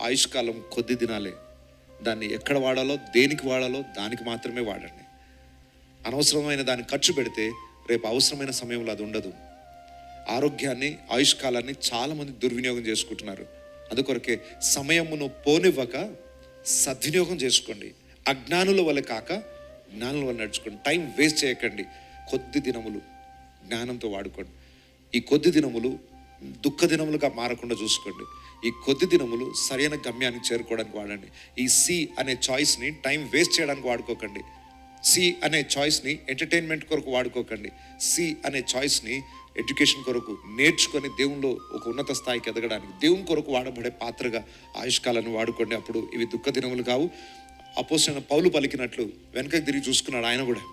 ఆయుష్కాలం కొద్ది దినాలే. దాన్ని ఎక్కడ వాడాలో, దేనికి వాడాలో దానికి మాత్రమే వాడండి. అనవసరమైన దాన్ని ఖర్చు పెడితే రేపు అవసరమైన సమయంలో అది ఉండదు. ఆరోగ్యాన్ని, ఆయుష్కాలాన్ని చాలామంది దుర్వినియోగం చేసుకుంటున్నారు. అందుకొరకే సమయమును పోనివ్వక సద్వినియోగం చేసుకోండి. అజ్ఞానుల వల్ల కాక జ్ఞానుల వల్ల నడుచుకోండి. టైం వేస్ట్ చేయకండి. కొద్ది దినములు జ్ఞానంతో వాడుకోండి. ఈ కొద్ది దినములు దుఃఖ దినములుగా మారకుండా చూసుకోండి. ఈ కొద్ది దినములు సరైన గమ్యానికి చేరుకోవడానికి వాడండి. ఈ సి అనే చాయిస్ని టైం వేస్ట్ చేయడానికి వాడుకోకండి. సి అనే చాయిస్ని ఎంటర్టైన్మెంట్ కొరకు వాడుకోకండి. సి అనే చాయిస్ని ఎడ్యుకేషన్ కొరకు నేర్చుకొని దేవునిలో ఒక ఉన్నత స్థాయికి ఎదగడానికి, దేవుని కొరకు వాడబడే పాత్రగా ఆయుష్కాలను వాడుకోండి. అప్పుడు ఇవి దుఃఖ దినములు కావు. అపోస్తలుడైన పౌలు పలికినట్లు వెనకకి తిరిగి చూసుకున్నాడు ఆయన కూడా.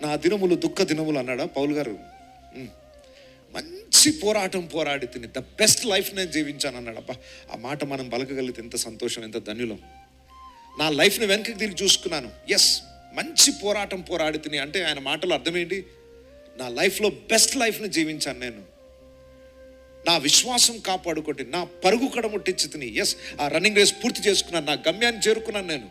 నా దినములు దుఃఖ దినములు అన్నాడా పౌలు గారు? మంచి పోరాటం పోరాడి తిని ద బెస్ట్ లైఫ్ నేను జీవించాను అన్నాడు. అబ్బా, ఆ మాట మనం పలకగలిగితే ఎంత సంతోషం, ఎంత ధన్యులం. నా లైఫ్ని వెనకకి తిరిగి చూసుకున్నాను. ఎస్, మంచి పోరాటం పోరాడి తిని అంటే ఆయన మాటలు అర్థమేంటి? నా లైఫ్లో బెస్ట్ లైఫ్ని జీవించాను నేను. నా విశ్వాసం కాపాడుకోండి, నా పరుగు కడముట్టించి తిని, ఎస్, ఆ రన్నింగ్ రేస్ పూర్తి చేసుకున్నాను, నా గమ్యాన్ని చేరుకున్నాను. నేను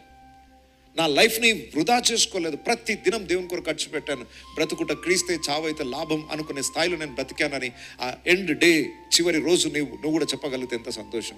నా లైఫ్ని వృధా చేసుకోలేదు. ప్రతి దినం దేవుని కొరకు ఖర్చు పెట్టాను. బ్రతుకుట క్రీస్తే, చావైతే లాభం అనుకునే స్థాయిలో నేను బ్రతికానని ఆ ఎండ్ డే, చివరి రోజు నువ్వు కూడా చెప్పగలిగితే ఎంత సంతోషం.